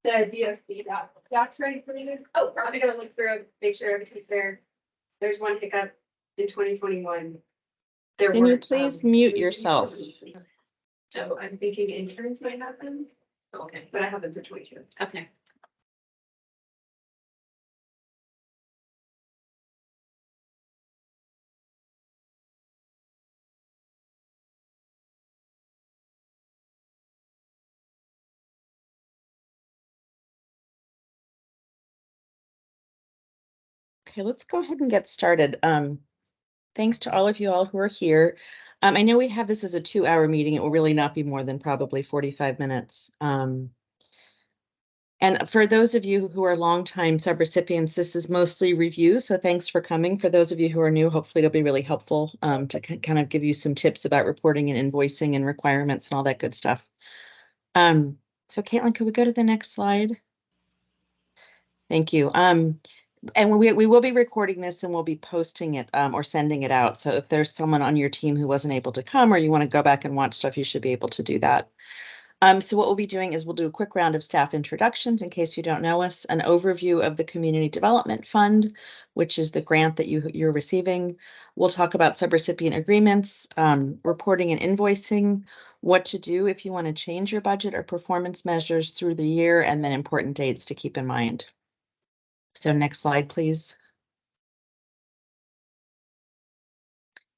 the DOC docs ready for you. Oh, I'm gonna look through, make sure everything's there. There's one hiccup in 2021. Can you please mute yourself? So I'm thinking interns might have them. Okay, but I have them for 22. Okay. Okay, let's go ahead and get started. Thanks to all of you all who are here. I know we have this as a 2-hour meeting. It will really not be more than probably 45 minutes. And for those of you who are longtime subrecipients, this is mostly review, so thanks for coming. For those of you who are new, hopefully it'll be really helpful to kind of give you some tips about reporting and invoicing and requirements and all that good stuff. So Caitlin, could we go to the next slide? Thank you. And we will be recording this and we'll be posting it or sending it out. So if there's someone on your team who wasn't able to come or you want to go back and watch stuff, you should be able to do that. So what we'll be doing is we'll do a quick round of staff introductions in case you don't know us, an overview of the Community Development Fund, which is the grant that you're receiving. We'll talk about subrecipient agreements, reporting and invoicing, what to do if you want to change your budget or performance measures through the year, and then important dates to keep in mind. So next slide, please.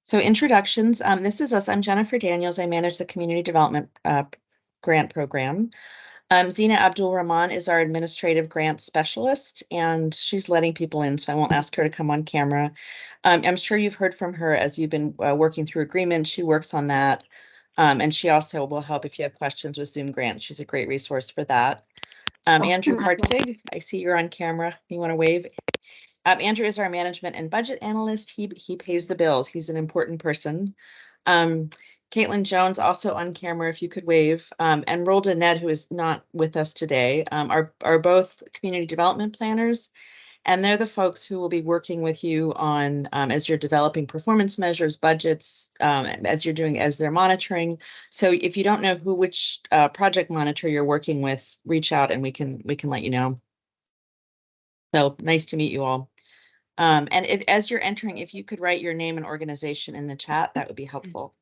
So introductions, this is us. I'm Jennifer Daniels. I manage the Community Development Grant Program. Zina Abdul Rahman is our administrative grant specialist, and she's letting people in, so I won't ask her to come on camera. I'm sure you've heard from her as you've been working through agreements. She works on that, and she also will help if you have questions with Zoom grants. She's a great resource for that. Andrew Hartzig, I see you're on camera. You want to wave? Andrew is our management and budget analyst. He pays the bills. He's an important person. Caitlin Jones, also on camera, if you could wave, and Rolda Ned, who is not with us today, are both community development planners, and they're the folks who will be working with you on as you're developing performance measures, budgets, as they're monitoring. So if you don't know which project monitor you're working with, reach out and we can let you know. So nice to meet you all. And as you're entering, if you could write your name and organization in the chat, that would be helpful.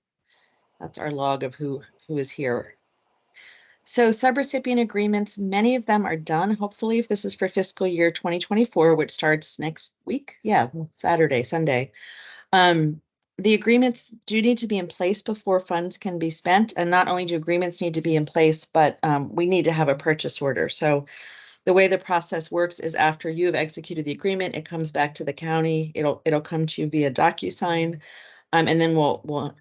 That's our log of who is here. So subrecipient agreements, many of them are done. Hopefully, if this is for fiscal year 2024, which starts next week. Yeah, Saturday, Sunday. The agreements do need to be in place before funds can be spent. And not only do agreements need to be in place, but we need to have a purchase order. So the way the process works is after you have executed the agreement, it comes back to the county. It'll come to you via DocuSign, and then we'll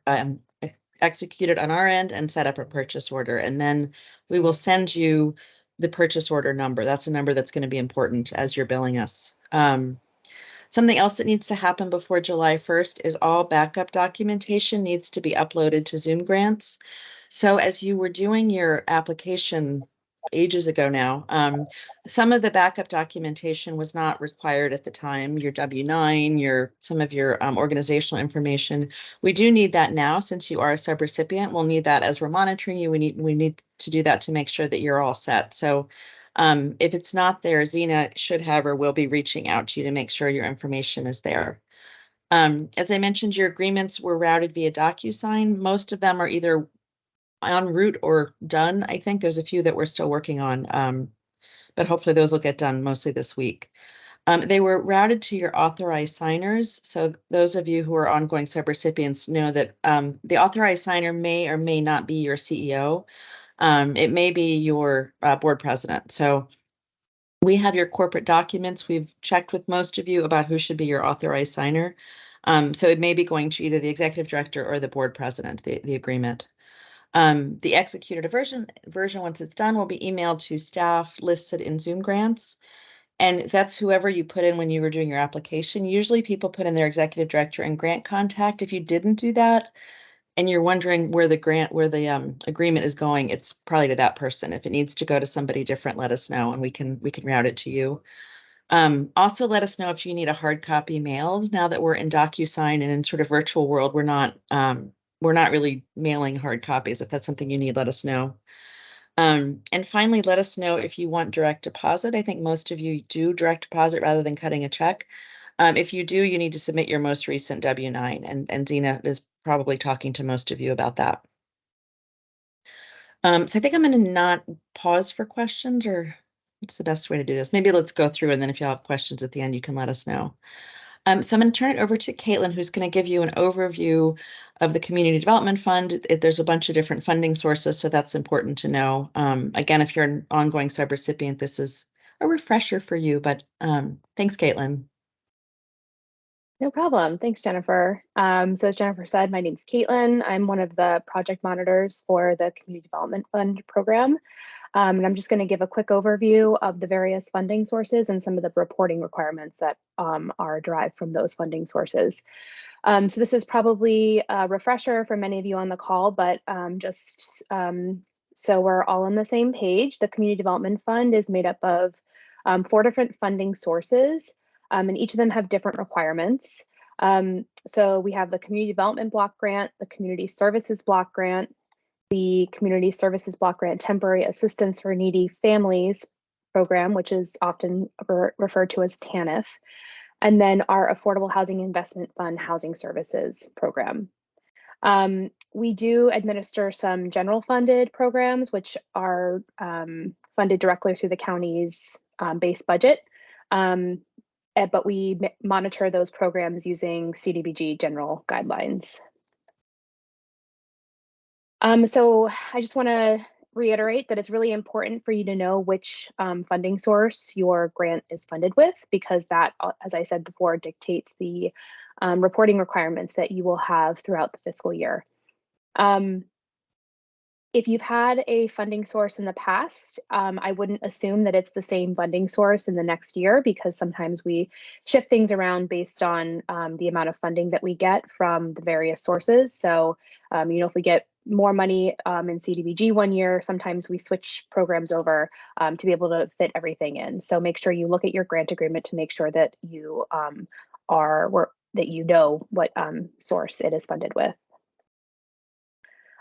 execute it on our end and set up a purchase order. And then we will send you the purchase order number. That's a number that's going to be important as you're billing us. Something else that needs to happen before July 1st is all backup documentation needs to be uploaded to Zoom grants. So as you were doing your application ages ago now, some of the backup documentation was not required at the time, your W-9, some of your organizational information. We do need that now since you are a subrecipient. We'll need that as we're monitoring you. We need to do that to make sure that you're all set. So if it's not there, Zina should have or will be reaching out to you to make sure your information is there. As I mentioned, your agreements were routed via DocuSign. Most of them are either en route or done. I think there's a few that we're still working on, but hopefully those will get done mostly this week. They were routed to your authorized signers. So those of you who are ongoing subrecipients know that the authorized signer may or may not be your CEO. It may be your board president. So we have your corporate documents. We've checked with most of you about who should be your authorized signer. So it may be going to either the executive director or the board president, the agreement. The executed version, once it's done, will be emailed to staff listed in Zoom grants. And that's whoever you put in when you were doing your application. Usually people put in their executive director and grant contact. If you didn't do that and you're wondering where the agreement is going, it's probably to that person. If it needs to go to somebody different, let us know and we can route it to you. Also let us know if you need a hard copy mailed. Now that we're in DocuSign and in sort of virtual world, we're not really mailing hard copies. If that's something you need, let us know. And finally, let us know if you want direct deposit. I think most of you do direct deposit rather than cutting a check. If you do, you need to submit your most recent W-9, and Zena is probably talking to most of you about that. So I think I'm going to not pause for questions, or what's the best way to do this? Maybe let's go through, and then if you have questions at the end, you can let us know. So I'm going to turn it over to Caitlin, who's going to give you an overview of the Community Development Fund. There's a bunch of different funding sources, so that's important to know. Again, if you're an ongoing subrecipient, this is a refresher for you, but thanks, Caitlin. No problem. Thanks, Jennifer. So as Jennifer said, my name's Caitlin. I'm one of the project monitors for the Community Development Fund program. And I'm just going to give a quick overview of the various funding sources and some of the reporting requirements that are derived from those funding sources. So this is probably a refresher for many of you on the call, but so we're all on the same page. The Community Development Fund is made up of 4 different funding sources, and each of them have different requirements. So we have the Community Development Block Grant, the Community Services Block Grant, the Community Services Block Grant Temporary Assistance for Needy Families program, which is often referred to as TANF, and then our Affordable Housing Investment Fund Housing Services program. We do administer some general funded programs, which are funded directly through the county's base budget, but we monitor those programs using CDBG general guidelines. So I just want to reiterate that it's really important for you to know which funding source your grant is funded with, because that, as I said before, dictates the reporting requirements that you will have throughout the fiscal year. If you've had a funding source in the past, I wouldn't assume that it's the same funding source in the next year, because sometimes we shift things around based on the amount of funding that we get from the various sources. So, if we get more money in CDBG one year, sometimes we switch programs over to be able to fit everything in. So make sure you look at your grant agreement to make sure that you know what source it is funded with.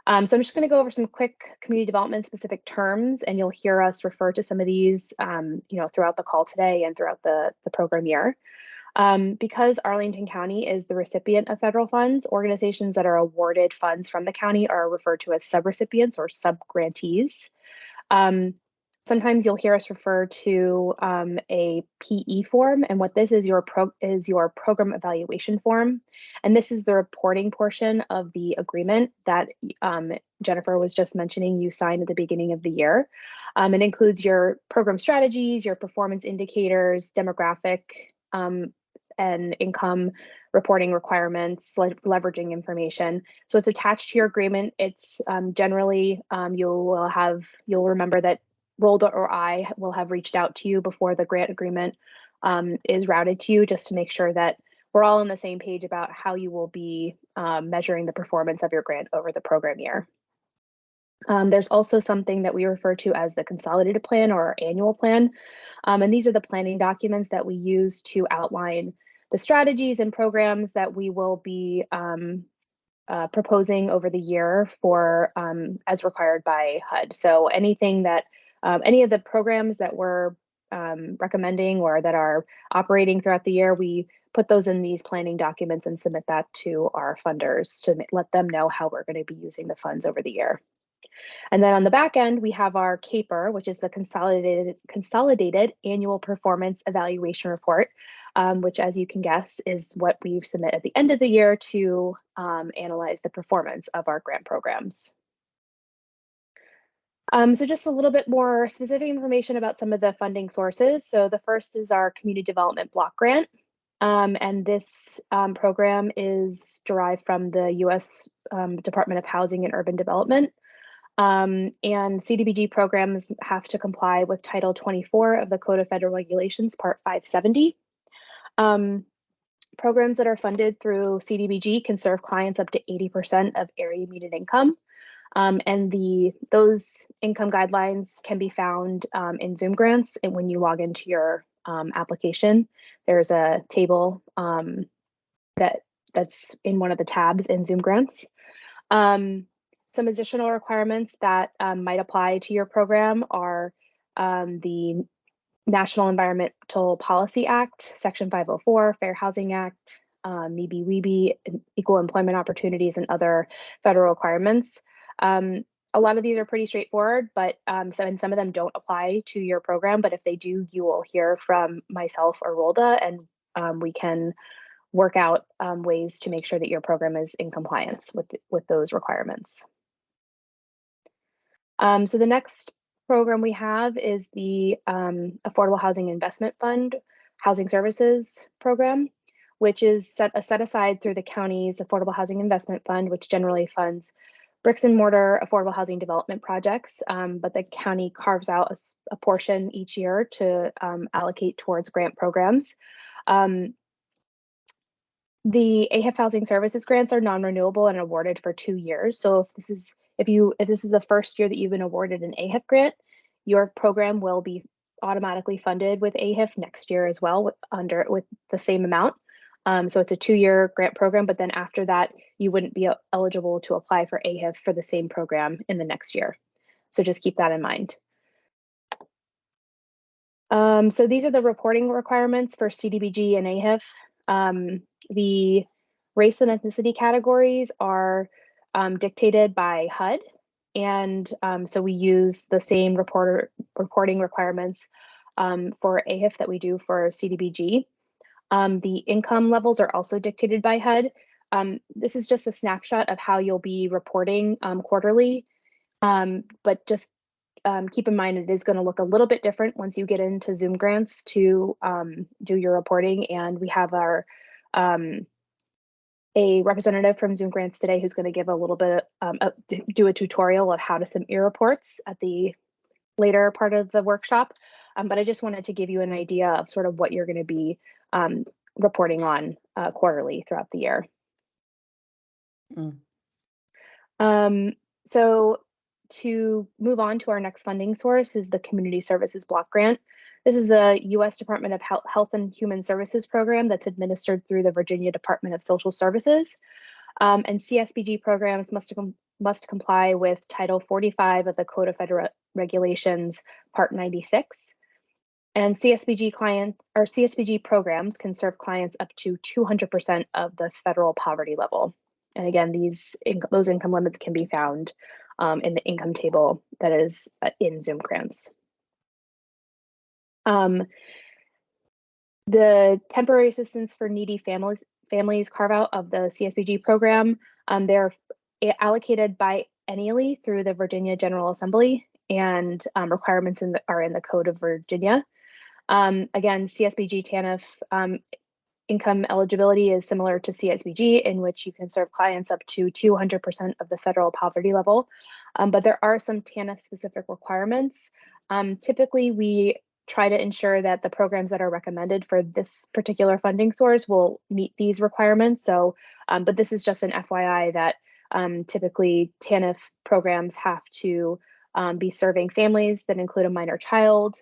So I'm just going to go over some quick community development specific terms, and you'll hear us refer to some of these, throughout the call today and throughout the program year. Because Arlington County is the recipient of federal funds, organizations that are awarded funds from the county are referred to as subrecipients or subgrantees. Sometimes you'll hear us refer to a PE form, and what this is your program evaluation form, and this is the reporting portion of the agreement that Jennifer was just mentioning you signed at the beginning of the year. It includes your program strategies, your performance indicators, demographic and income reporting requirements, leveraging information. So it's attached to your agreement. It's generally you'll remember that Rolda or I will have reached out to you before the grant agreement is routed to you, just to make sure that we're all on the same page about how you will be measuring the performance of your grant over the program year. There's also something that we refer to as the consolidated plan or our annual plan. And these are the planning documents that we use to outline the strategies and programs that we will be proposing over the year for as required by HUD. So anything that any of the programs that we're recommending or that are operating throughout the year, we put those in these planning documents and submit that to our funders to let them know how we're going to be using the funds over the year. And then on the back end, we have our CAPER, which is the Consolidated Annual Performance Evaluation Report, which, as you can guess, is what we submit at the end of the year to analyze the performance of our grant programs. So just a little bit more specific information about some of the funding sources. So the first is our Community Development Block Grant. And this program is derived from the U.S. Department of Housing and Urban Development. And CDBG programs have to comply with Title 24 of the Code of Federal Regulations, Part 570. Programs that are funded through CDBG can serve clients up to 80% of area median income. And those income guidelines can be found in Zoom grants. And when you log into your application, there's a table that's in one of the tabs in Zoom grants. Some additional requirements that might apply to your program are the National Environmental Policy Act, Section 504, Fair Housing Act, NEBI-WEBI, Equal Employment Opportunities, and other federal requirements. A lot of these are pretty straightforward, but some of them don't apply to your program, but if they do, you will hear from myself or Rolda, and we can work out ways to make sure that your program is in compliance with those requirements. So the next program we have is the Affordable Housing Investment Fund Housing Services Program, which is set aside through the county's Affordable Housing Investment Fund, which generally funds bricks and mortar affordable housing development projects, but the county carves out a portion each year to allocate towards grant programs. The AHIF housing services grants are non-renewable and awarded for 2 years. So if this is the first year that you've been awarded an AHIF grant, your program will be automatically funded with AHIF next year as well with the same amount. So it's a 2-year grant program, but then after that, you wouldn't be eligible to apply for AHIF for the same program in the next year. So just keep that in mind. So these are the reporting requirements for CDBG and AHIF. The race and ethnicity categories are dictated by HUD. And so we use the same reporting requirements for AHIF that we do for CDBG. The income levels are also dictated by HUD. This is just a snapshot of how you'll be reporting quarterly, but just keep in mind it is going to look a little bit different once you get into Zoom grants to do your reporting. And we have a representative from Zoom grants today who's going to give a little bit do a tutorial of how to submit your reports at the later part of the workshop. But I just wanted to give you an idea of sort of what you're going to be reporting on quarterly throughout the year. So to move on to our next funding source is the Community Services Block Grant. This is a U.S. Department of Health and Human Services program that's administered through the Virginia Department of Social Services. And CSBG programs must comply with Title 45 of the Code of Federal Regulations, Part 96. And CSBG programs can serve clients up to 200% of the federal poverty level. And again, those income limits can be found in the income table that is in Zoom grants. The temporary assistance for needy families carve out of the CSBG program, they're allocated biennially through the Virginia General Assembly, and requirements are in the Code of Virginia. Again, CSBG-TANF income eligibility is similar to CSBG, in which you can serve clients up to 200% of the federal poverty level. But there are some TANF specific requirements. Typically, we try to ensure that the programs that are recommended for this particular funding source will meet these requirements. So, but this is just an FYI that typically TANF programs have to be serving families that include a minor child,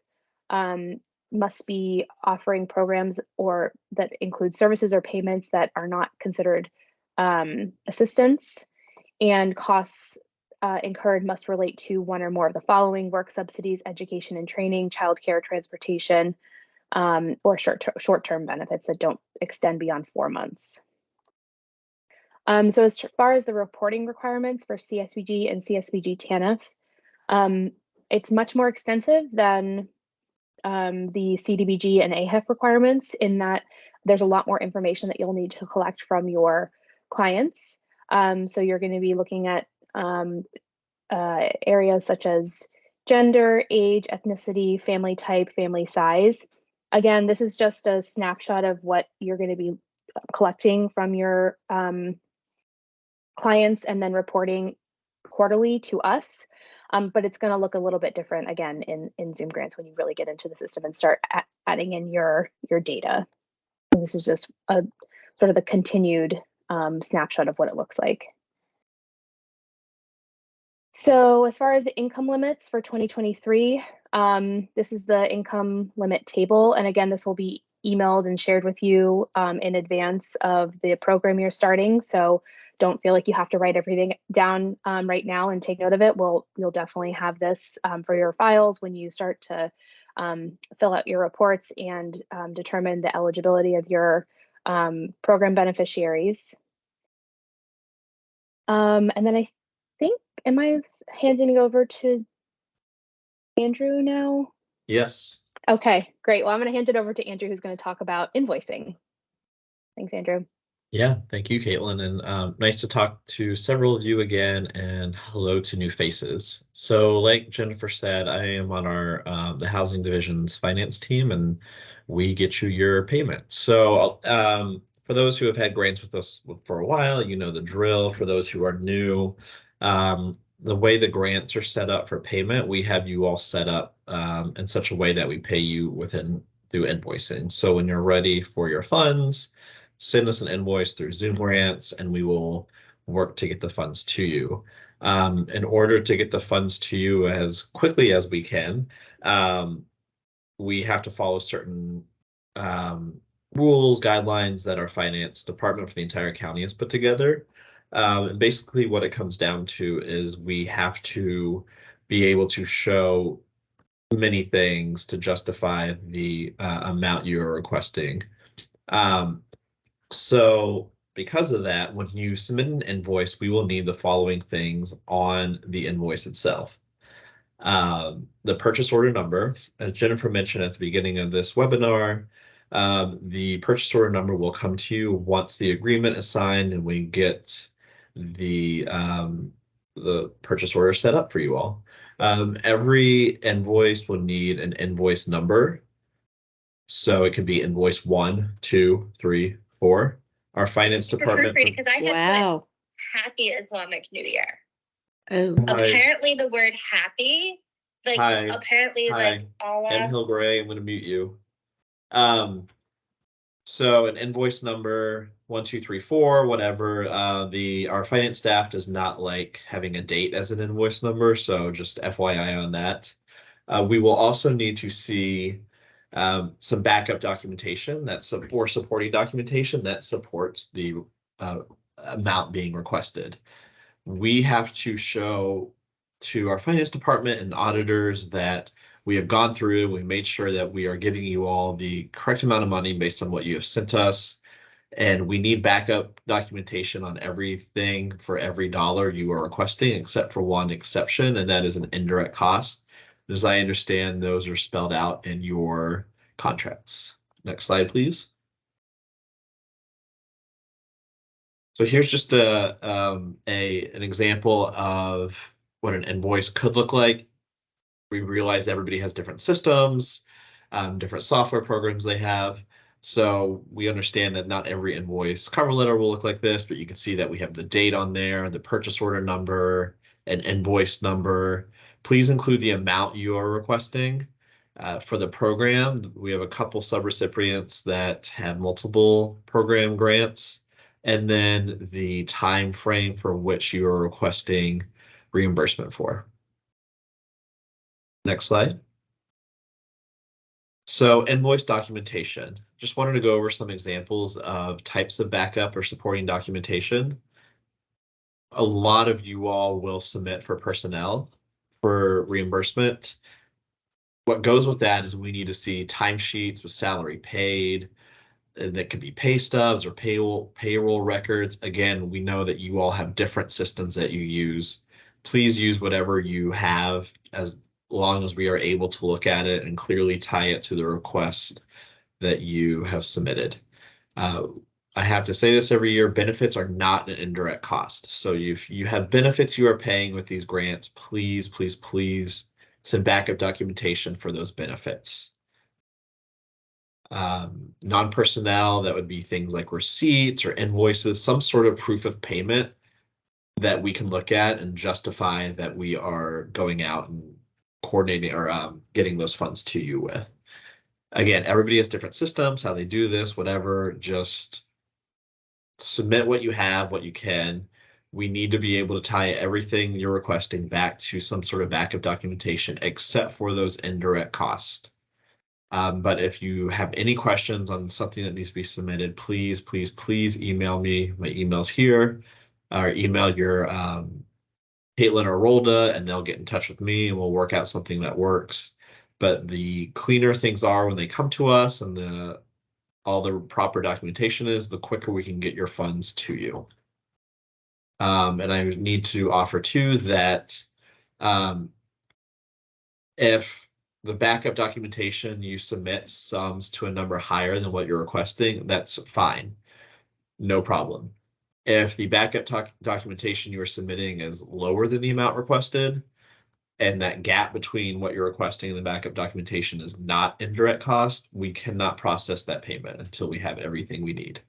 must be offering programs or that include services or payments that are not considered assistance, and costs incurred must relate to one or more of the following: work subsidies, education and training, childcare, transportation, or short-term benefits that don't extend beyond 4 months. So as far as the reporting requirements for CSBG and CSBG-TANF, it's much more extensive than the CDBG and AHIF requirements, in that there's a lot more information that you'll need to collect from your clients. So you're going to be looking at areas such as gender, age, ethnicity, family type, family size. Again, this is just a snapshot of what you're going to be collecting from your clients and then reporting quarterly to us. But it's going to look a little bit different again in Zoom grants when you really get into the system and start adding in your data. And this is just a sort of a continued snapshot of what it looks like. So as far as the income limits for 2023, this is the income limit table. And again, this will be emailed and shared with you in advance of the program you're starting. So don't feel like you have to write everything down right now and take note of it. You'll definitely have this for your files when you start to fill out your reports and determine the eligibility of your program beneficiaries. And then I think, am I handing it over to Andrew now? Yes. Okay, great. Well, I'm going to hand it over to Andrew, who's going to talk about invoicing. Thanks, Andrew. Yeah, thank you, Caitlin, and nice to talk to several of you again, and hello to new faces. So like Jennifer said, I am on our the housing division's finance team, and we get you your payment. So for those who have had grants with us for a while, you know the drill. For those who are new, the way the grants are set up for payment, we have you all set up in such a way that we pay you through invoicing. So when you're ready for your funds, send us an invoice through Zoom Grants, and we will work to get the funds to you. In order to get the funds to you as quickly as we can, we have to follow certain rules, guidelines that our finance department for the entire county has put together. And basically what it comes down to is we have to be able to show many things to justify the amount you are requesting. So because of that, when you submit an invoice, we will need the following things on the invoice itself. The purchase order number, as Jennifer mentioned at the beginning of this webinar, the purchase order number will come to you once the agreement is signed and we get the purchase order set up for you all. Every invoice will need an invoice number. So it could be invoice 1, 2, 3, 4. Our finance department. Because I had put happy Islamic New Year. Oh. Apparently the word happy, like Hi. apparently Hi. like Allah. M. Hill Gray, I'm going to mute you. So an invoice number 1, 2, 3, 4, whatever. Our finance staff does not like having a date as an invoice number, so just FYI on that. We will also need to see some backup documentation or supporting documentation that supports the amount being requested. We have to show to our finance department and auditors that we have gone through, we made sure that we are giving you all the correct amount of money based on what you have sent us. And we need backup documentation on everything for every dollar you are requesting, except for one exception, and that is an indirect cost. As I understand, those are spelled out in your contracts. Next slide, please. So here's just an example of what an invoice could look like. We realize everybody has different systems, different software programs they have. So we understand that not every invoice cover letter will look like this, but you can see that we have the date on there, the purchase order number, an invoice number. Please include the amount you are requesting. For the program, we have a couple subrecipients that have multiple program grants, and then the time frame for which you are requesting reimbursement for. Next slide. So invoice documentation. Just wanted to go over some examples of types of backup or supporting documentation. A lot of you all will submit for personnel for reimbursement. What goes with that is we need to see timesheets with salary paid. That could be pay stubs or payroll records. Again, we know that you all have different systems that you use. Please use whatever you have as long as we are able to look at it and clearly tie it to the request that you have submitted. I have to say this every year, benefits are not an indirect cost. So if you have benefits you are paying with these grants, please, please, please send backup documentation for those benefits. Non-personnel, that would be things like receipts or invoices, some sort of proof of payment that we can look at and justify that we are going out and coordinating or getting those funds to you with. Again, everybody has different systems, how they do this, whatever, just submit what you have, what you can. We need to be able to tie everything you're requesting back to some sort of backup documentation, except for those indirect costs. But if you have any questions on something that needs to be submitted, please, please, please email me. My email's here, or email your Caitlin or Rolda, and they'll get in touch with me and we'll work out something that works. But the cleaner things are when they come to us and all the proper documentation is, the quicker we can get your funds to you. And I need to offer too that if the backup documentation you submit sums to a number higher than what you're requesting, that's fine. No problem. If the backup documentation you are submitting is lower than the amount requested, and that gap between what you're requesting and the backup documentation is not indirect cost, we cannot process that payment until we have everything we need.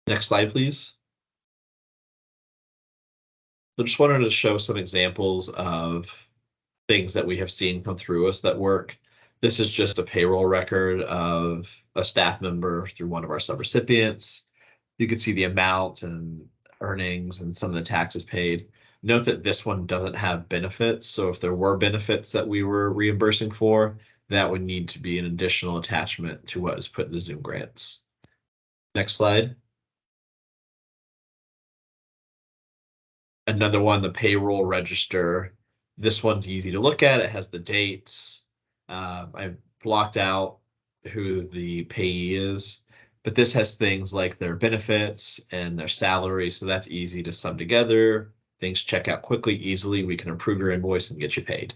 Next slide, please. So just wanted to show some examples of things that we have seen come through us that work. This is just a payroll record of a staff member through one of our subrecipients. You can see the amount and earnings and some of the taxes paid. Note that this one doesn't have benefits. So if there were benefits that we were reimbursing for, that would need to be an additional attachment to what is put in the Zoom grants. Next slide. Another one, the payroll register. This one's easy to look at. It has the dates. I've blocked out who the payee is, but this has things like their benefits and their salary. So that's easy to sum together. Things check out quickly, easily. We can approve your invoice and get you paid.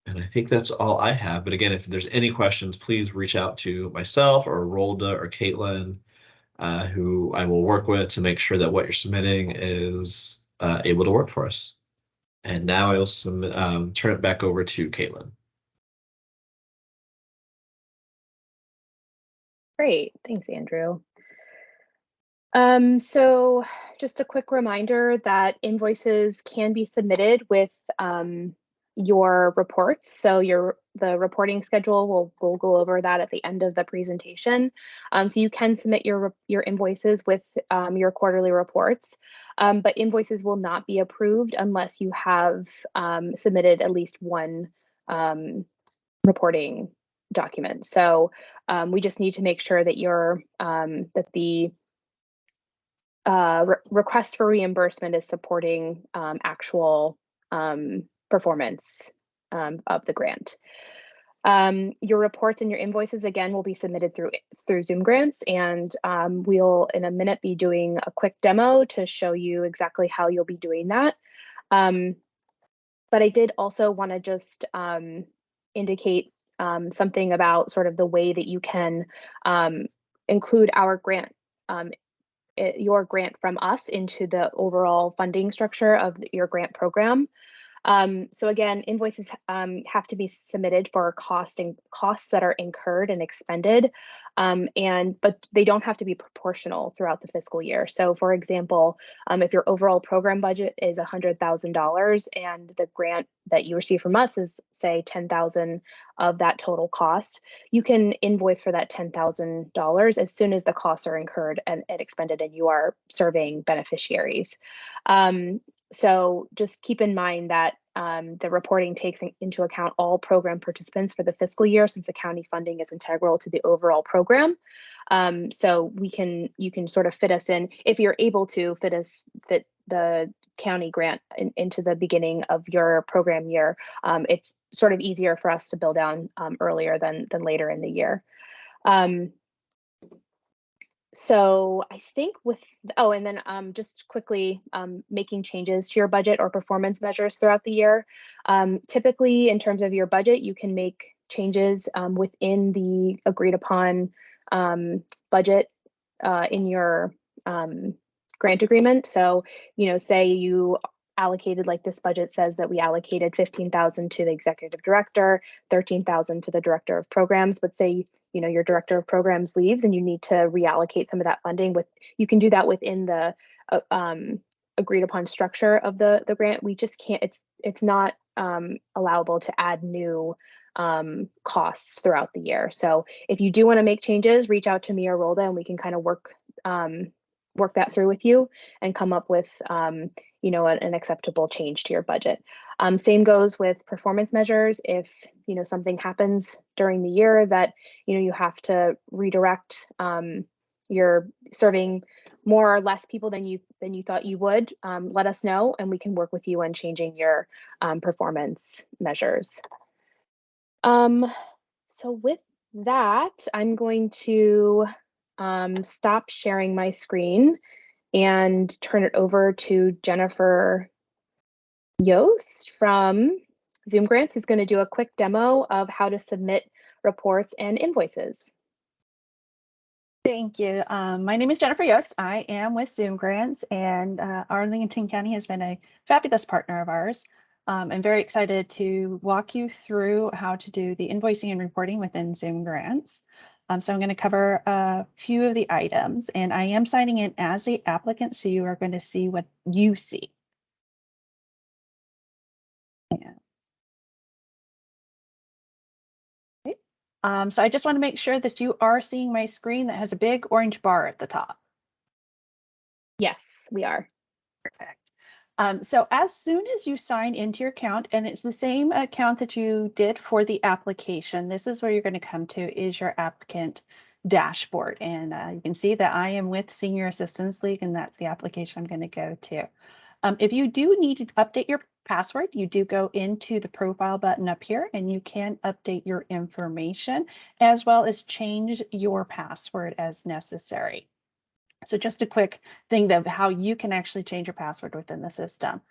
And I think that's all I have. But again, if there's any questions, please reach out to myself or Rolda or Caitlin, who I will work with to make sure that what you're submitting is able to work for us. And now I will turn it back over to Caitlin. Great, thanks, Andrew. So just a quick reminder that invoices can be submitted with your reports. So the reporting schedule, we'll go over that at the end of the presentation. So you can submit your invoices with your quarterly reports, but invoices will not be approved unless you have submitted at least one reporting document. So we just need to make sure that that the request for reimbursement is supporting actual performance of the grant. Your reports and your invoices, again, will be submitted through Zoom grants, and we'll in a minute be doing a quick demo to show you exactly how you'll be doing that. But I did also want to just indicate something about sort of the way that you can include our grant, your grant from us into the overall funding structure of your grant program. So again, invoices have to be submitted for costs that are incurred and expended, but they don't have to be proportional throughout the fiscal year. So for example, if your overall program budget is $100,000 and the grant that you receive from us is, say, $10,000 of that total cost, you can invoice for that $10,000 as soon as the costs are incurred and expended and you are serving beneficiaries. So just keep in mind that the reporting takes into account all program participants for the fiscal year, since the county funding is integral to the overall program. So you can sort of fit us in, if you're able to fit the county grant into the beginning of your program year. It's sort of easier for us to bill down earlier than later in the year. So I think and then just quickly making changes to your budget or performance measures throughout the year. Typically, in terms of your budget, you can make changes within the agreed upon budget in your grant agreement. So, say you allocated, like this budget says that we allocated $15,000 to the executive director, $13,000 to the director of programs, but say your director of programs leaves and you need to reallocate some of that funding, you can do that within the agreed upon structure of the grant. We just can't, it's not allowable to add new costs throughout the year. So if you do want to make changes, reach out to me or Rolda and we can kind of work work that through with you and come up with, you know, an acceptable change to your budget. Same goes with performance measures. If, you know, something happens during the year that, you know, you have to redirect, you're serving more or less people than you thought you would, let us know and we can work with you on changing your performance measures. So with that, I'm going to stop sharing my screen and turn it over to Jennifer Yost from Zoom Grants, who's going to do a quick demo of how to submit reports and invoices. Thank you. My name is Jennifer Yost. I am with Zoom Grants, and Arlington County has been a fabulous partner of ours. I'm very excited to walk you through how to do the invoicing and reporting within Zoom Grants. So I'm going to cover a few of the items, and I am signing in as the applicant, so you are going to see what you see. Yeah. Okay. So I just want to make sure that you are seeing my screen that has a big orange bar at the top. Yes, we are. Perfect. So as soon as you sign into your account, and it's the same account that you did for the application, this is where you're going to come to is your applicant dashboard. And you can see that I am with Senior Assistance League, and that's the application I'm going to go to. If you do need to update your password, you do go into the profile button up here and you can update your information as well as change your password as necessary. So just a quick thing of how you can actually change your password within the system.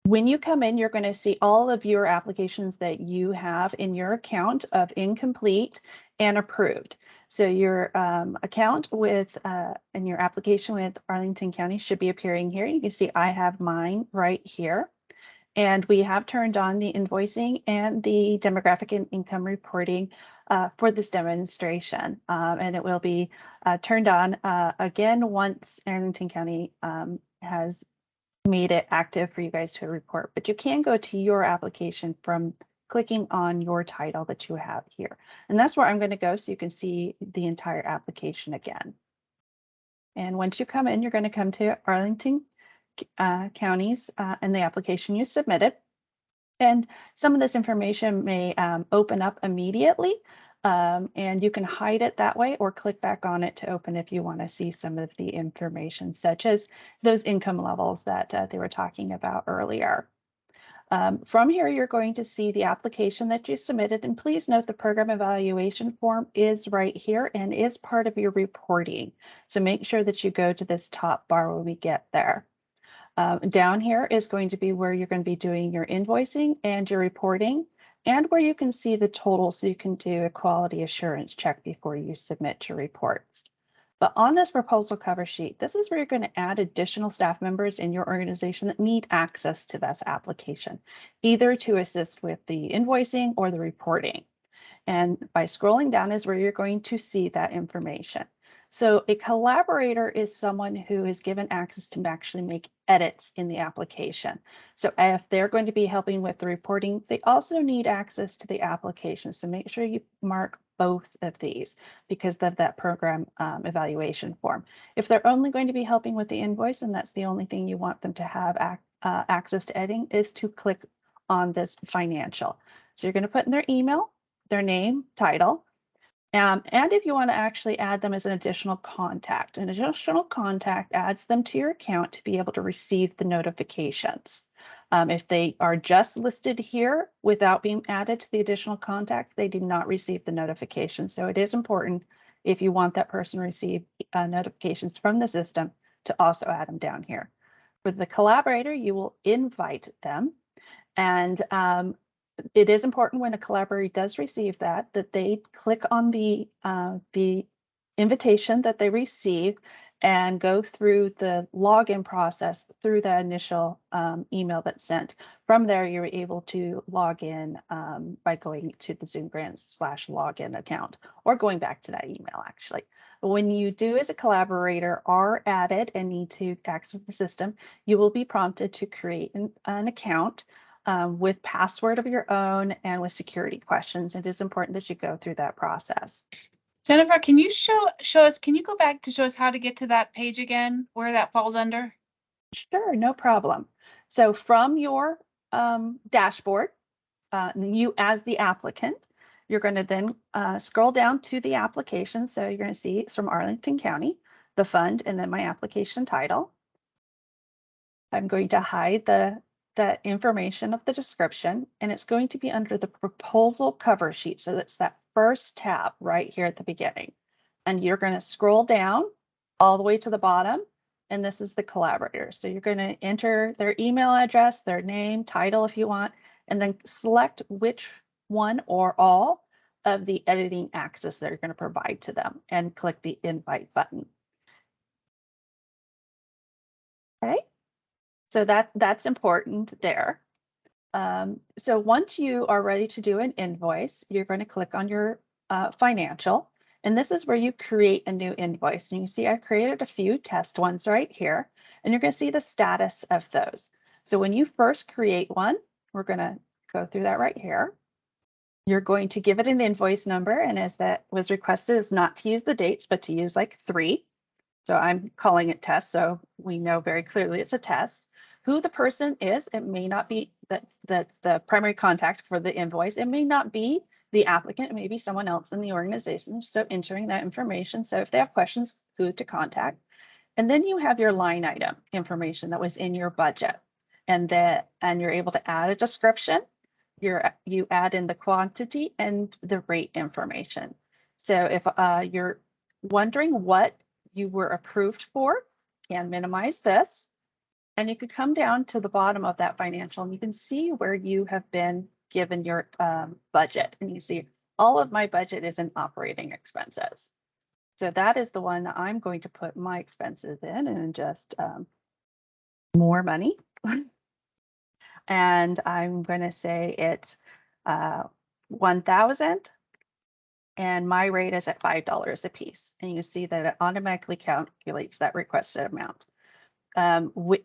When you come in, you're going to see all of your applications that you have in your account of incomplete and approved. So your account with and your application with Arlington County should be appearing here. You can see I have mine right here. And we have turned on the invoicing and the demographic and income reporting for this demonstration. And it will be turned on again once Arlington County has made it active for you guys to report. But you can go to your application from clicking on your title that you have here. And that's where I'm going to go so you can see the entire application again. And once you come in, you're going to come to Arlington counties and the application you submitted. And some of this information may open up immediately, and you can hide it that way or click back on it to open if you want to see some of the information, such as those income levels that they were talking about earlier. From here, you're going to see the application that you submitted, and please note the program evaluation form is right here and is part of your reporting. So make sure that you go to this top bar when we get there. Down here is going to be where you're going to be doing your invoicing and your reporting, and where you can see the total so you can do a quality assurance check before you submit your reports. But on this proposal cover sheet, this is where you're going to add additional staff members in your organization that need access to this application, either to assist with the invoicing or the reporting. And by scrolling down is where you're going to see that information. So a collaborator is someone who is given access to actually make edits in the application. So if they're going to be helping with the reporting, they also need access to the application. So make sure you mark both of these because of that program evaluation form. If they're only going to be helping with the invoice and that's the only thing you want them to have access to editing, is to click on this financial. So you're going to put in their email, their name, title, and if you want to actually add them as an additional contact adds them to your account to be able to receive the notifications. If they are just listed here without being added to the additional contact, they do not receive the notification. So it is important if you want that person to receive notifications from the system to also add them down here. For the collaborator, you will invite them, and it is important when a collaborator does receive that they click on the invitation that they receive and go through the login process through the initial email that's sent. From there, you're able to log in by going to the Zoom Grants /login account or going back to that email actually. But when you do as a collaborator are added and need to access the system, you will be prompted to create an account with password of your own and with security questions. It is important that you go through that process. Jennifer, can you show us, can you go back to show us how to get to that page again, where that falls under? Sure, no problem. So from your dashboard, you as the applicant, you're going to then scroll down to the application. So you're going to see it's from Arlington County, the fund, and then my application title. I'm going to hide the information of the description, and it's going to be under the proposal cover sheet. So that's that first tab right here at the beginning. And you're going to scroll down all the way to the bottom, and this is the collaborator. So you're going to enter their email address, their name, title if you want, and then select which one or all of the editing access that you're going to provide to them and click the invite button. Okay. So that's important there. So once you are ready to do an invoice, you're going to click on your financial, and this is where you create a new invoice. And you can see I created a few test ones right here, and you're going to see the status of those. So when you first create one, we're going to go through that right here. You're going to give it an invoice number, and as that was requested, is not to use the dates, but to use like 3. So I'm calling it test, so we know very clearly it's a test. Who the person is, it may not be that's the primary contact for the invoice. It may not be the applicant, it may be someone else in the organization. So entering that information. So if they have questions, who to contact. And then you have your line item information that was in your budget. And you're able to add a description. You add in the quantity and the rate information. So if you're wondering what you were approved for, you can minimize this. And you could come down to the bottom of that financial and you can see where you have been given your budget. And you see all of my budget is in operating expenses. So that is the one that I'm going to put my expenses in and just more money. And I'm going to say it's 1,000. And my rate is at $5 a piece. And you see that it automatically calculates that requested amount.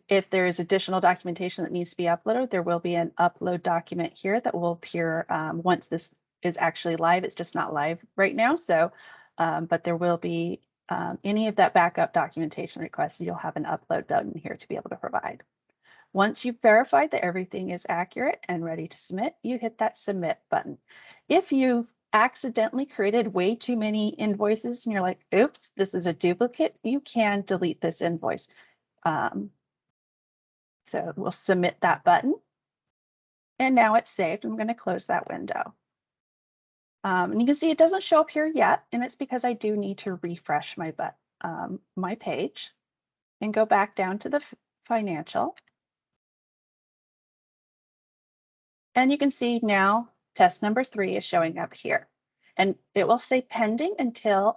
If there is additional documentation that needs to be uploaded, there will be an upload document here that will appear once this is actually live. It's just not live right now. So, but there will be any of that backup documentation requested, you'll have an upload button here to be able to provide. Once you've verified that everything is accurate and ready to submit, you hit that submit button. If you've accidentally created way too many invoices and you're like, oops, this is a duplicate, you can delete this invoice. So we'll submit that button. And now it's saved. I'm going to close that window. And you can see it doesn't show up here yet, and it's because I do need to refresh my my page and go back down to the financial. And you can see now test number 3 is showing up here. And it will say pending until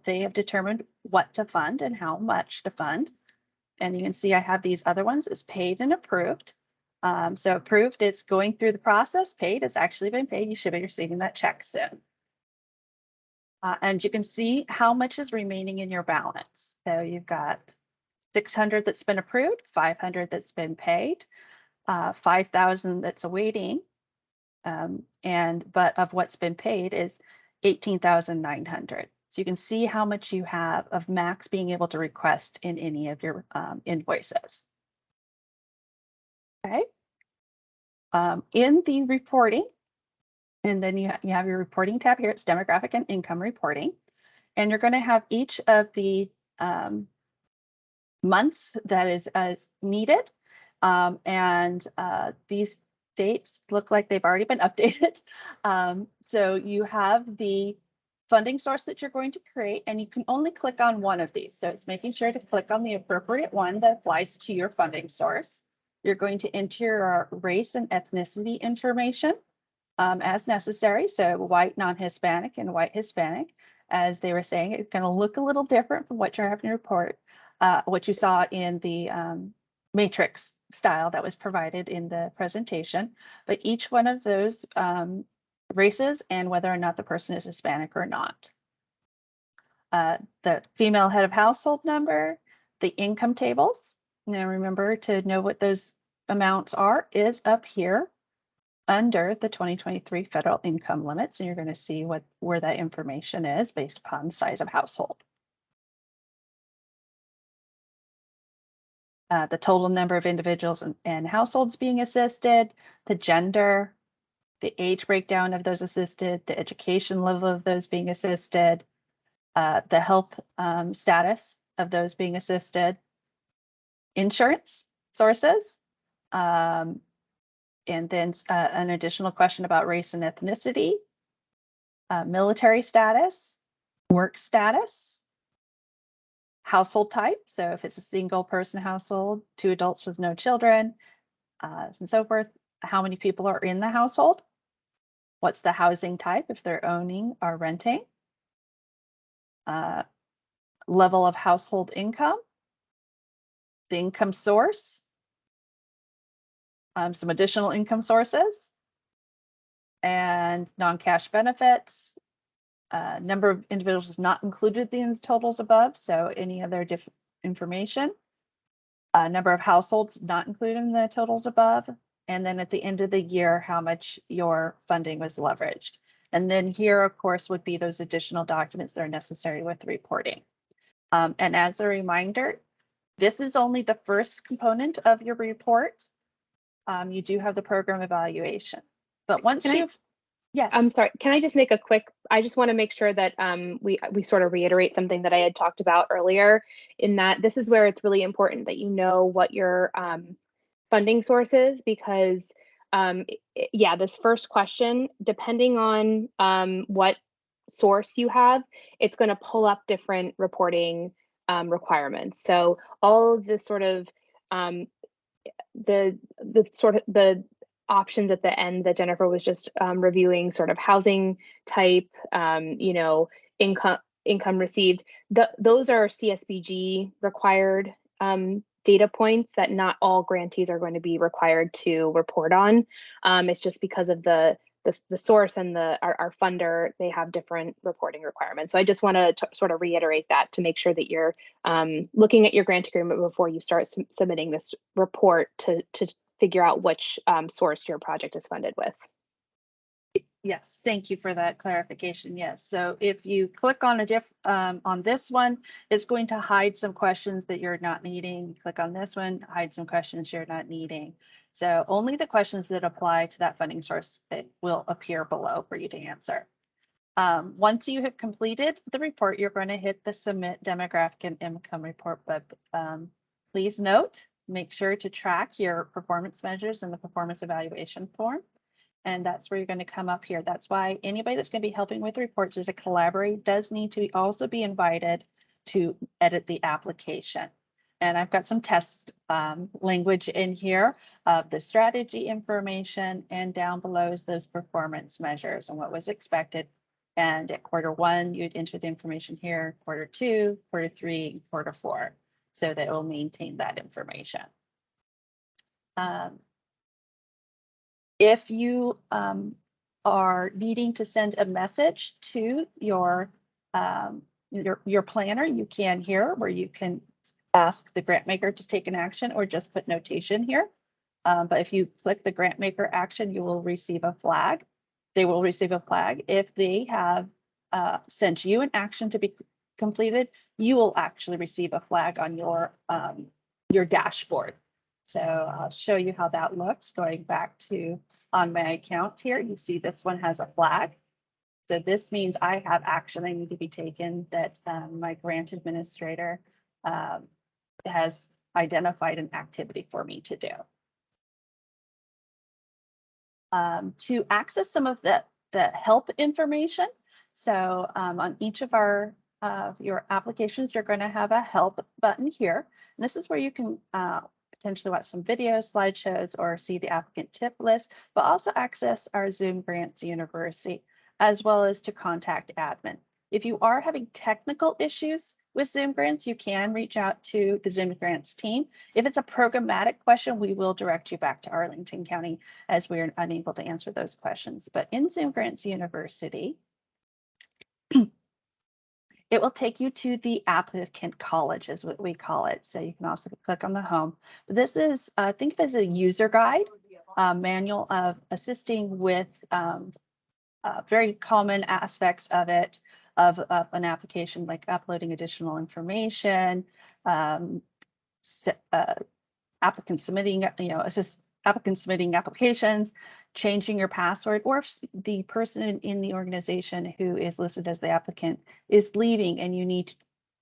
they have determined what to fund and how much to fund. And you can see I have these other ones as paid and approved. So approved is going through the process. Paid has actually been paid. You should be receiving that check soon. And you can see how much is remaining in your balance. So you've got 600 that's been approved, 500 that's been paid, 5,000 that's awaiting. But of what's been paid is 18,900. So you can see how much you have of max being able to request in any of your invoices. Okay. In the reporting, and then you have your reporting tab here. It's demographic and income reporting. And you're going to have each of the months that is as needed. These dates look like they've already been updated. So you have the funding source that you're going to create, and you can only click on one of these. So it's making sure to click on the appropriate one that applies to your funding source. You're going to enter your race and ethnicity information as necessary. So white, non-Hispanic, and white Hispanic. As they were saying, it's going to look a little different from what you're having to report, what you saw in the matrix style that was provided in the presentation. But each one of those races and whether or not the person is Hispanic or not. The female head of household number, the income tables. Now remember to know what those amounts are is up here. under the 2023 federal income limits, and you're going to see where that information is based upon the size of household. The total number of individuals and households being assisted, the gender, the age breakdown of those assisted, the education level of those being assisted, the health status of those being assisted, insurance sources, and then an additional question about race and ethnicity, military status, work status, household type. So if it's a single person household, 2 adults with no children, and so forth, how many people are in the household? What's the housing type if they're owning or renting? Level of household income, the income source, some additional income sources, and non-cash benefits, number of individuals not included in the totals above, so any other information, number of households not included in the totals above, and then at the end of the year, how much your funding was leveraged. And then here, of course, would be those additional documents that are necessary with the reporting. And as a reminder, this is only the first component of your report. You do have the program evaluation, but once yes. I'm sorry, can I just make a quick, I just want to make sure that we sort of reiterate something that I had talked about earlier, in that this is where it's really important that you know what your funding source is, because yeah, this first question, depending on what source you have, it's going to pull up different reporting requirements. So all of this sort of the options at the end that Jennifer was just reviewing, sort of housing type, you know, income received, those are CSBG required data points that not all grantees are going to be required to report on. It's just because of the source and our funder, they have different reporting requirements. So I just want to sort of reiterate that to make sure that you're looking at your grant agreement before you start submitting this report to figure out which source your project is funded with. Yes, thank you for that clarification. Yes, so if you click on on this one, it's going to hide some questions that you're not needing. Click on this one, hide some questions you're not needing. So only the questions that apply to that funding source will appear below for you to answer. Once you have completed the report, you're going to hit the Submit Demographic and Income Report. But please note, make sure to track your performance measures in the performance evaluation form. And that's where you're going to come up here. That's why anybody that's going to be helping with the reports as a collaborator does need to also be invited to edit the application. And I've got some test language in here of the strategy information, and down below is those performance measures and what was expected. And at Q1, you'd enter the information here, Q2, Q3, Q4, so that it will maintain that information. If you are needing to send a message to your planner, you can here, where you can ask the grant maker to take an action or just put notation here. But if you click the grant maker action, you will receive a flag. They will receive a flag. If they have sent you an action to be completed, you will actually receive a flag on your dashboard. So I'll show you how that looks. Going back to on my account here, you see this one has a flag. So this means I have action I need to be taken, that my grant administrator has identified an activity for me to do. To access some of the help information, so on each of your applications, you're going to have a help button here. And this is where you can potentially watch some videos, slideshows, or see the applicant tip list, but also access our Zoom Grants University, as well as to contact admin. If you are having technical issues with Zoom Grants, you can reach out to the Zoom Grants team. If it's a programmatic question, we will direct you back to Arlington County, as we are unable to answer those questions. But in Zoom Grants University, it will take you to the applicant college, is what we call it. So you can also click on the home. But this is, think of it as a user guide manual of assisting with very common aspects of it, of an application, like uploading additional information, applicant submitting, assist applicants submitting applications, changing your password, or if the person in the organization who is listed as the applicant is leaving and you need to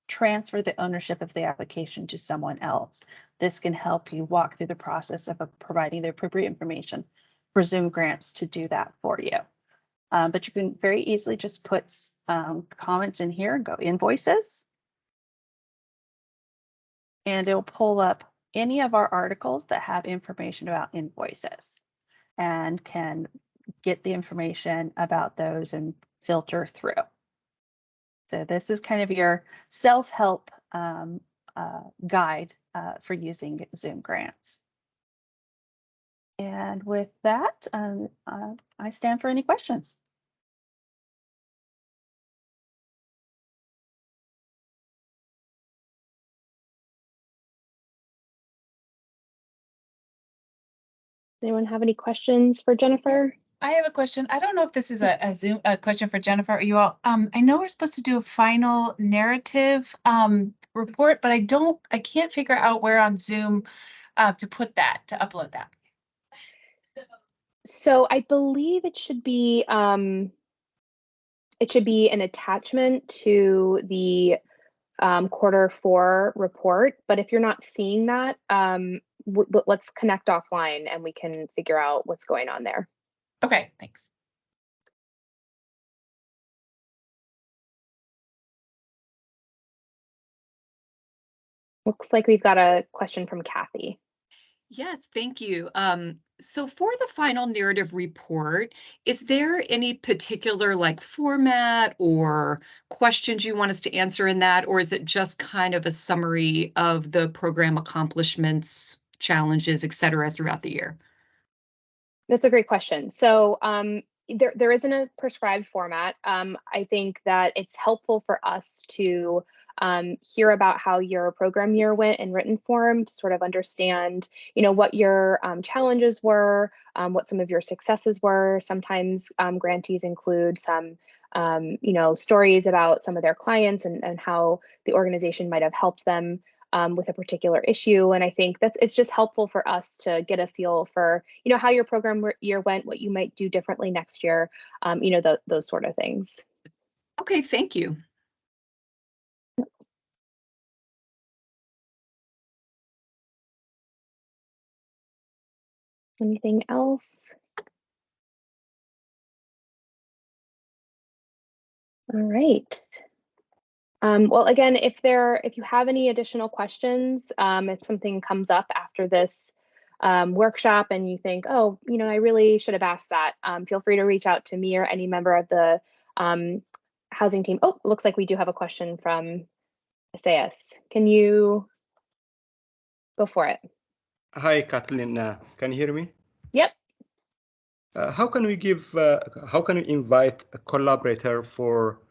transfer the ownership of the application to someone else. This can help you walk through the process of providing the appropriate information for Zoom grants to do that for you. But you can very easily just put comments in here, go invoices, and it'll pull up any of our articles that have information about invoices and can get the information about those and filter through. So this is kind of your self-help guide for using Zoom grants. And with that, I stand for any questions. Does anyone have any questions for Jennifer? I have a question. I don't know if this is a question for Jennifer or you all. I know we're supposed to do a final narrative report, but I can't figure out where on Zoom to put that, to upload that. So I believe it should be an attachment to the Q4 report. But if you're not seeing that, let's connect offline and we can figure out what's going on there. Okay, thanks. Looks like we've got a question from Kathy. Yes, thank you. So for the final narrative report, is there any particular format or questions you want us to answer in that, or is it just kind of a summary of the program accomplishments, challenges, et cetera, throughout the year? That's a great question. So there isn't a prescribed format. I think that it's helpful for us to hear about how your program year went in written form, to sort of understand, what your challenges were, what some of your successes were. Sometimes grantees include some, stories about some of their clients and how the organization might have helped them with a particular issue. And I think it's just helpful for us to get a feel for, how your program year went, what you might do differently next year, those sort of things. Okay, thank you. Anything else? All right. Well, again, if you have any additional questions, if something comes up after this workshop and you think, oh, I really should have asked that, feel free to reach out to me or any member of the housing team. Oh, looks like we do have a question from SAS. Can you go for it? Hi, Kathleen. Can you hear me? Yep. How can we invite a collaborator for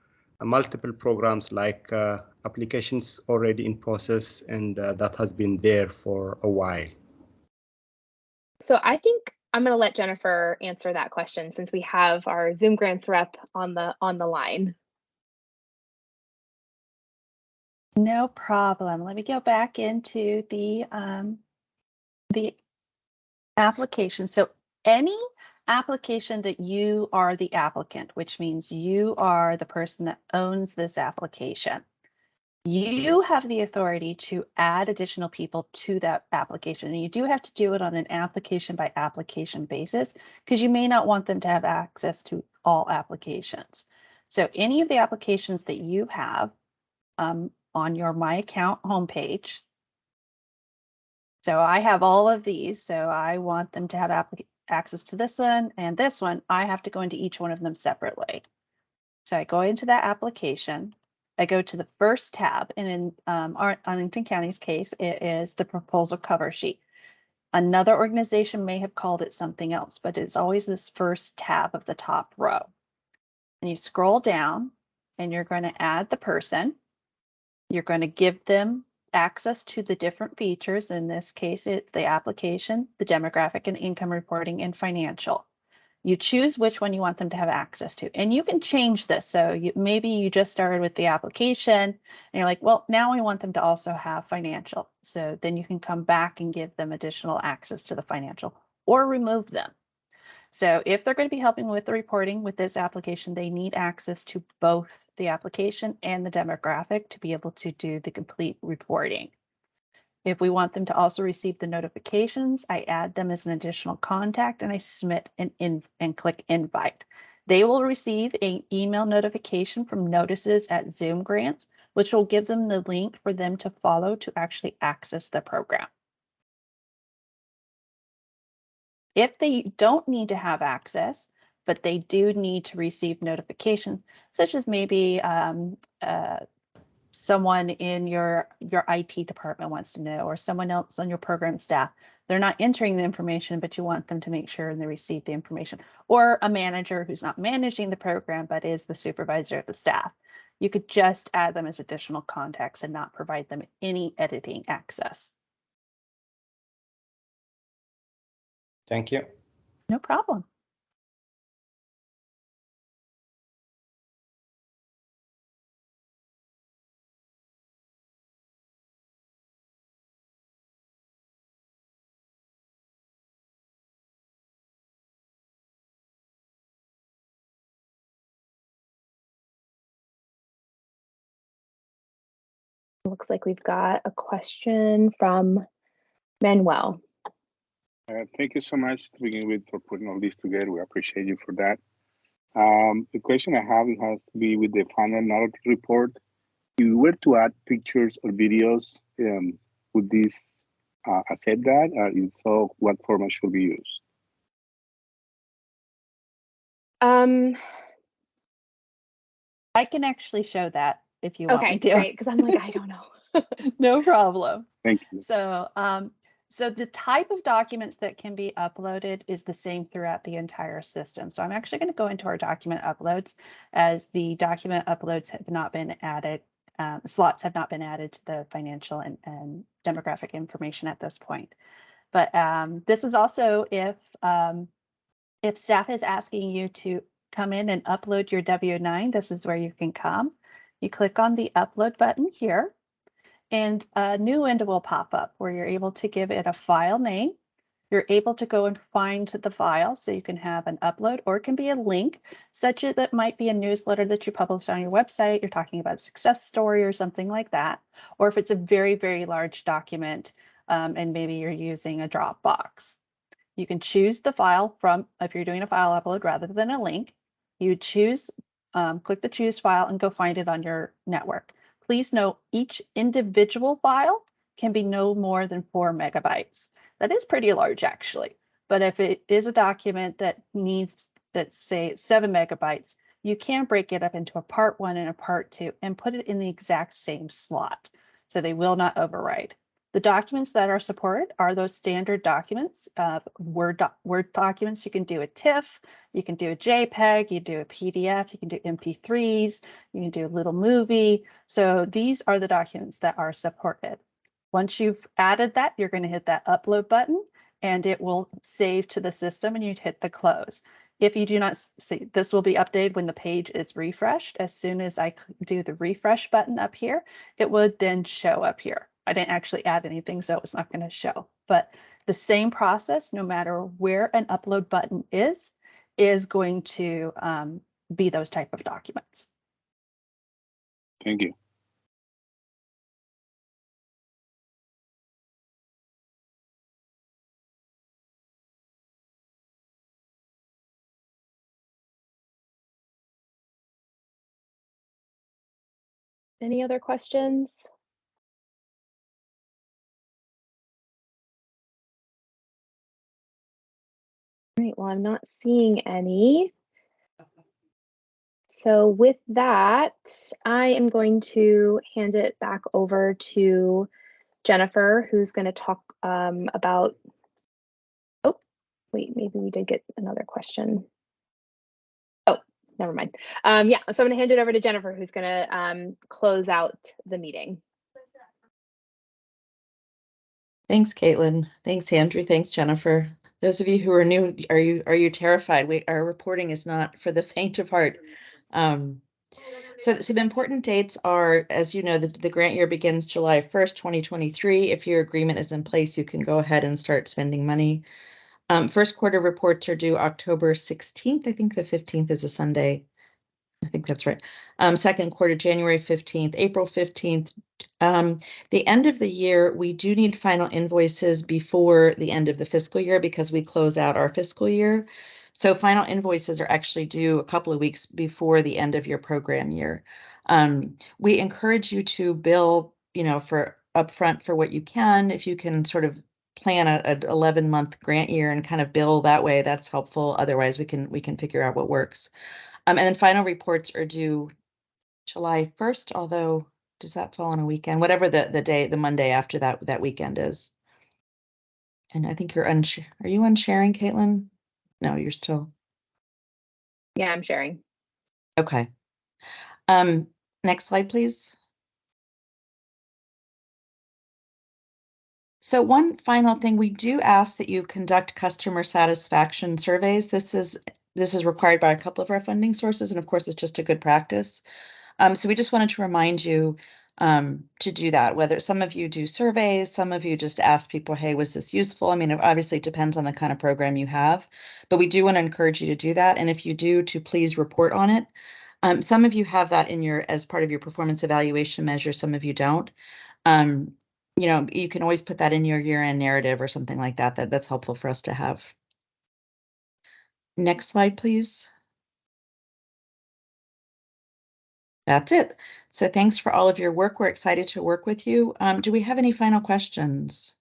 multiple programs, like applications already in process and that has been there for a while? So I think I'm going to let Jennifer answer that question, since we have our Zoom grants rep on the line. No problem. Let me go back into the application. So any application that you are the applicant, which means you are the person that owns this application, you have the authority to add additional people to that application. And you do have to do it on an application by application basis, because you may not want them to have access to all applications. So any of the applications that you have on your My Account homepage. So I have all of these, so I want them to have access to this one and this one. I have to go into each one of them separately. So I go into that application. I go to the first tab, and in Arlington County's case, it is the proposal cover sheet. Another organization may have called it something else, but it's always this first tab of the top row. And you scroll down and you're going to add the person. You're going to give them access to the different features. In this case, it's the application, the demographic and income reporting, and financial. You choose which one you want them to have access to, and you can change this. So maybe you just started with the application and you're like, well, now we want them to also have financial. So then you can come back and give them additional access to the financial or remove them. So if they're going to be helping with the reporting with this application, they need access to both the application and the demographic to be able to do the complete reporting. If we want them to also receive the notifications, I add them as an additional contact and I submit and click invite. They will receive an email notification from Notices at Zoom Grants, which will give them the link for them to follow to actually access the program. If they don't need to have access, but they do need to receive notifications, such as maybe someone in your IT department wants to know, or someone else on your program staff. They're not entering the information, but you want them to make sure and they receive the information. Or a manager who's not managing the program, but is the supervisor of the staff. You could just add them as additional contacts and not provide them any editing access. Thank you. No problem. Looks like we've got a question from Manuel. Thank you so much to begin with for putting all this together. We appreciate you for that. The question I have has to be with the final narrative report. If you were to add pictures or videos, would this accept that? If so, what format should be used? I can actually show that if you want me to. Great, because I'm like, I don't know. No problem. Thank you. So, so the type of documents that can be uploaded is the same throughout the entire system. So I'm actually going to go into our document uploads, as the document uploads have not been added, slots have not been added to the financial and demographic information at this point. But this is also if staff is asking you to come in and upload your W-9, this is where you can come. You click on the upload button here, and a new window will pop up where you're able to give it a file name. You're able to go and find the file, so you can have an upload, or it can be a link, such as that might be a newsletter that you publish on your website. You're talking about a success story or something like that. Or if it's a very, very large document, and maybe you're using a Dropbox. You can choose the file from, if you're doing a file upload rather than a link, you choose, click the choose file and go find it on your network. Please note each individual file can be no more than 4 megabytes. That is pretty large actually, but if it is a document that needs, let's say 7 megabytes, you can break it up into a part 1 and a part 2 and put it in the exact same slot, so they will not override. The documents that are supported are those standard documents, Word documents. You can do a TIFF, you can do a JPEG, you do a PDF, you can do MP3s, you can do a little movie. So these are the documents that are supported. Once you've added that, you're going to hit that upload button and it will save to the system, and you hit the close. If you do not see, this will be updated when the page is refreshed. As soon as I do the refresh button up here, it would then show up here. I didn't actually add anything, so it's not going to show. But the same process, no matter where an upload button is going to be those type of documents. Thank you. Any other questions? All right, well, I'm not seeing any. So with that, I am going to hand it back over to Jennifer, who's going to talk about, oh, wait, maybe we did get another question. Oh, never mind. Yeah, so I'm going to hand it over to Jennifer, who's going to close out the meeting. Thanks, Caitlin. Thanks, Andrew. Thanks, Jennifer. Those of you who are new, are you terrified? Our reporting is not for the faint of heart. So some important dates are, as you know, the grant year begins July 1st, 2023. If your agreement is in place, you can go ahead and start spending money. First quarter reports are due October 16th. I think the 15th is a Sunday. I think that's right. Second quarter, January 15th, April 15th. The end of the year, we do need final invoices before the end of the fiscal year because we close out our fiscal year. So final invoices are actually due a couple of weeks before the end of your program year. We encourage you to bill, for upfront for what you can. If you can sort of plan an 11-month grant year and kind of bill that way, that's helpful. Otherwise, we can figure out what works. And then final reports are due July 1st, although does that fall on a weekend? Whatever the Monday after that weekend is. And I think are you unsharing, Caitlin? No, you're still. Yeah, I'm sharing. Okay. Next slide, please. So one final thing, we do ask that you conduct customer satisfaction surveys. This is required by a couple of our funding sources, and of course, it's just a good practice. So we just wanted to remind you to do that, whether some of you do surveys, some of you just ask people, hey, was this useful? I mean, it obviously depends on the kind of program you have, but we do want to encourage you to do that. And if you do, to please report on it. Some of you have that as part of your performance evaluation measure, some of you don't. You can always put that in your year-end narrative or something like that. That's helpful for us to have. Next slide, please. That's it. So thanks for all of your work. We're excited to work with you. Do we have any final questions?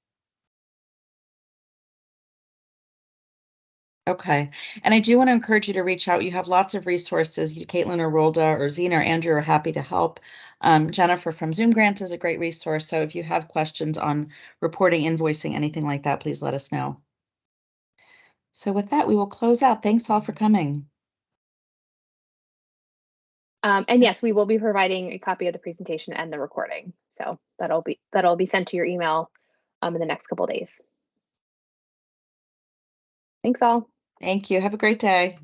Okay. And I do want to encourage you to reach out. You have lots of resources. Caitlin or Rhoda or Zena or Andrew are happy to help. Jennifer from Zoom Grants is a great resource. So if you have questions on reporting, invoicing, anything like that, please let us know. So with that, we will close out. Thanks all for coming. And yes, we will be providing a copy of the presentation and the recording. So that'll be sent to your email in the next couple of days. Thanks all. Thank you. Have a great day.